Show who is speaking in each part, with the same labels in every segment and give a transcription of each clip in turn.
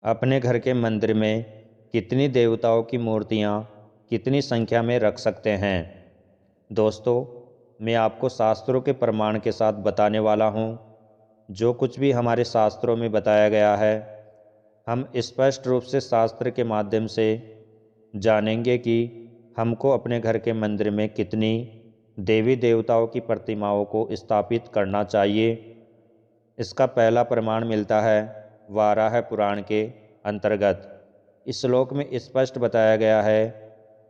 Speaker 1: अपने घर के मंदिर में कितनी देवताओं की मूर्तियाँ कितनी संख्या में रख सकते हैं। दोस्तों, मैं आपको शास्त्रों के प्रमाण के साथ बताने वाला हूँ। जो कुछ भी हमारे शास्त्रों में बताया गया है, हम स्पष्ट रूप से शास्त्र के माध्यम से जानेंगे कि हमको अपने घर के मंदिर में कितनी देवी देवताओं की प्रतिमाओं को स्थापित करना चाहिए। इसका पहला प्रमाण मिलता है वाराह पुराण के अंतर्गत। इस श्लोक में स्पष्ट बताया गया है।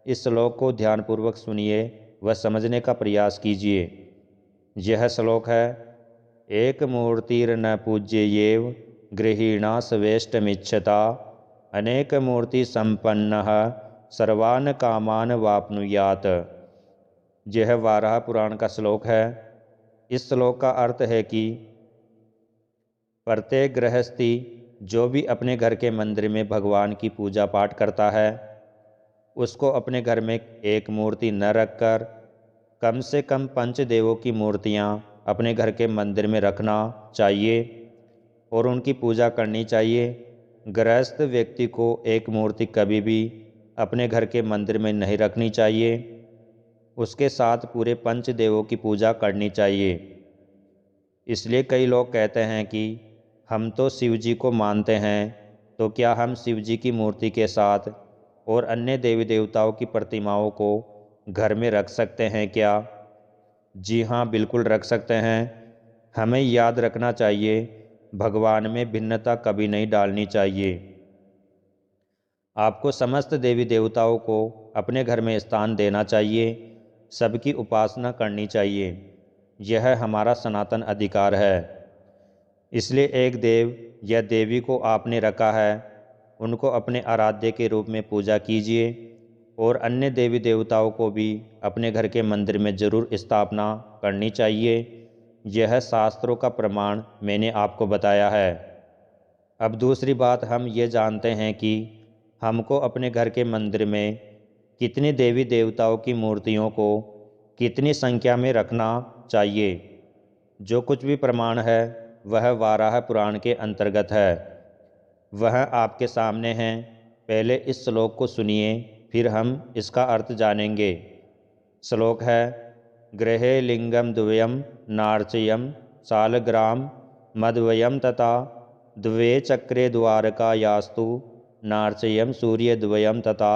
Speaker 1: इस श्लोक को ध्यानपूर्वक सुनिए व समझने का प्रयास कीजिए। यह श्लोक है, एक मूर्तिर्न पूज्येव गृहीणा स्वेष्टमिच्छता अनेक मूर्ति संपन्नः सर्वान् कामान वाप्नुयात्। यह वाराह पुराण का श्लोक है। इस श्लोक का अर्थ है कि प्रत्येक गृहस्थी जो भी अपने घर के मंदिर में भगवान की पूजा पाठ करता है, उसको अपने घर में एक मूर्ति न रखकर कम से कम पंचदेवों की मूर्तियाँ अपने घर के मंदिर में रखना चाहिए और उनकी पूजा करनी चाहिए। गृहस्थ व्यक्ति को एक मूर्ति कभी भी अपने घर के मंदिर में नहीं रखनी चाहिए। उसके साथ पूरे पंचदेवों की पूजा करनी चाहिए। इसलिए कई लोग कहते हैं कि हम तो शिव जी को मानते हैं, तो क्या हम शिव जी की मूर्ति के साथ और अन्य देवी देवताओं की प्रतिमाओं को घर में रख सकते हैं क्या? जी हाँ, बिल्कुल रख सकते हैं। हमें याद रखना चाहिए, भगवान में भिन्नता कभी नहीं डालनी चाहिए। आपको समस्त देवी देवताओं को अपने घर में स्थान देना चाहिए, सबकी उपासना करनी चाहिए। यह हमारा सनातन अधिकार है। इसलिए एक देव या देवी को आपने रखा है, उनको अपने आराध्य के रूप में पूजा कीजिए और अन्य देवी देवताओं को भी अपने घर के मंदिर में जरूर स्थापना करनी चाहिए। यह शास्त्रों का प्रमाण मैंने आपको बताया है। अब दूसरी बात, हम ये जानते हैं कि हमको अपने घर के मंदिर में कितनी देवी देवताओं की मूर्तियों को कितनी संख्या में रखना चाहिए। जो कुछ भी प्रमाण है वह वाराह पुराण के अंतर्गत है। वह आपके सामने है। पहले इस श्लोक को सुनिए, फिर हम इसका अर्थ जानेंगे। श्लोक है, गृहे लिंगम द्वयम नार्चयम सालग्राम मद्वयम तथा द्वे चक्रे द्वारकायास्तु नार्चयम सूर्यद्वयम तथा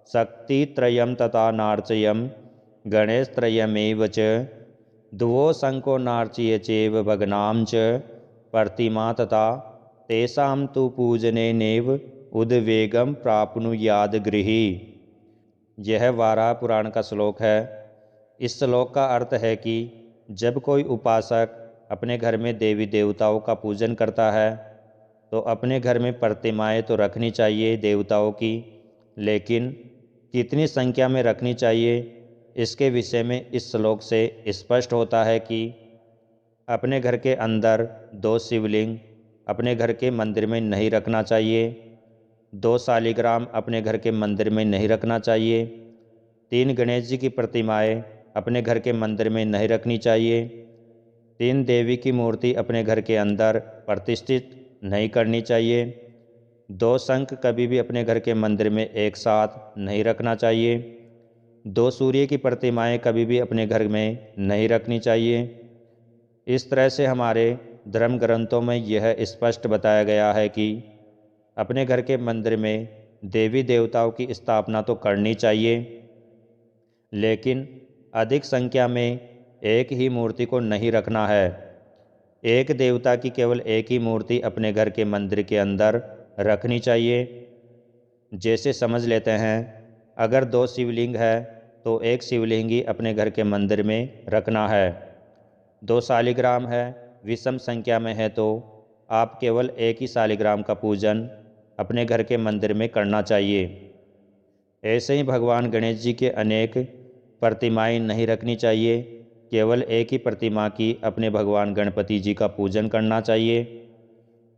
Speaker 1: शक्तित्रयम तथा नार्चयम गणेशत्रयमेव च द्वो शंको नार्चय चेव भग्नां च प्रतिमा तथा तेषां तु पूजनेनैव उद्वेगं प्राप्नुयाद गृही। यह वाराह पुराण का श्लोक है। इस श्लोक का अर्थ है कि जब कोई उपासक अपने घर में देवी देवताओं का पूजन करता है, तो अपने घर में प्रतिमाएं तो रखनी चाहिए देवताओं की, लेकिन कितनी संख्या में रखनी चाहिए, इसके विषय में इस श्लोक से स्पष्ट होता है कि अपने घर के अंदर 2 शिवलिंग अपने घर के मंदिर में नहीं रखना चाहिए, 2 शालिग्राम अपने घर के मंदिर में नहीं रखना चाहिए, 3 गणेश जी की प्रतिमाएं अपने घर के मंदिर में नहीं रखनी चाहिए, 3 देवी की मूर्ति अपने घर के अंदर प्रतिष्ठित नहीं करनी चाहिए, 2 शंख कभी भी अपने घर के मंदिर में एक साथ नहीं रखना चाहिए, 2 सूर्य की प्रतिमाएं कभी भी अपने घर में नहीं रखनी चाहिए। इस तरह से हमारे धर्म ग्रंथों में यह स्पष्ट बताया गया है कि अपने घर के मंदिर में देवी देवताओं की स्थापना तो करनी चाहिए, लेकिन अधिक संख्या में एक ही मूर्ति को नहीं रखना है। एक देवता की केवल एक ही मूर्ति अपने घर के मंदिर के अंदर रखनी चाहिए। जैसे समझ लेते हैं, अगर 2 शिवलिंग है तो एक शिवलिंग ही अपने घर के मंदिर में रखना है। 2 शालिग्राम है, विषम संख्या में है, तो आप केवल एक ही शालिग्राम का पूजन अपने घर के मंदिर में करना चाहिए। ऐसे ही भगवान गणेश जी के अनेक प्रतिमाएं नहीं रखनी चाहिए, केवल एक ही प्रतिमा की अपने भगवान गणपति जी का पूजन करना चाहिए।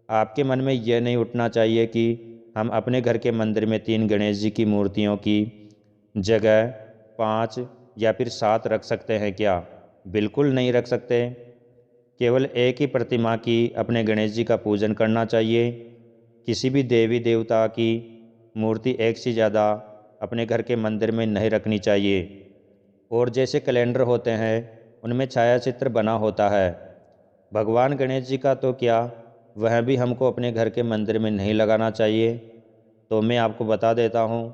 Speaker 1: आपके मन में यह नहीं उठना चाहिए कि हम अपने घर के मंदिर में 3 गणेश जी की मूर्तियों की जगह 5 या फिर 7 रख सकते हैं क्या? बिल्कुल नहीं रख सकते। केवल एक ही प्रतिमा की अपने गणेश जी का पूजन करना चाहिए। किसी भी देवी देवता की मूर्ति एक से ज़्यादा अपने घर के मंदिर में नहीं रखनी चाहिए। और जैसे कैलेंडर होते हैं उनमें छाया चित्र बना होता है, भगवान गणेश जी का तो क्या, वह भी हमको अपने घर के मंदिर में नहीं लगाना चाहिए। तो मैं आपको बता देता हूँ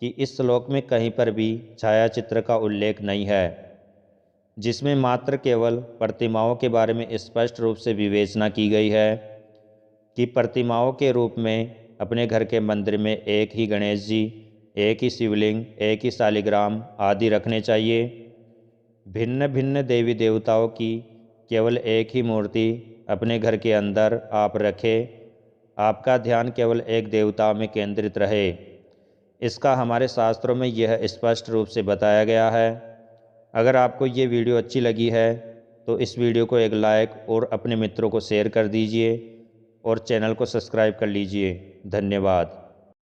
Speaker 1: कि इस श्लोक में कहीं पर भी छाया चित्र का उल्लेख नहीं है, जिसमें मात्र केवल प्रतिमाओं के बारे में स्पष्ट रूप से विवेचना की गई है कि प्रतिमाओं के रूप में अपने घर के मंदिर में एक ही गणेश जी, एक ही शिवलिंग, एक ही शालिग्राम आदि रखने चाहिए। भिन्न भिन्न देवी देवताओं की केवल एक ही मूर्ति अपने घर के अंदर आप रखें, आपका ध्यान केवल एक देवता में केंद्रित रहे। इसका हमारे शास्त्रों में यह स्पष्ट रूप से बताया गया है। अगर आपको ये वीडियो अच्छी लगी है तो इस वीडियो को एक लाइक और अपने मित्रों को शेयर कर दीजिए और चैनल को सब्सक्राइब कर लीजिए। धन्यवाद।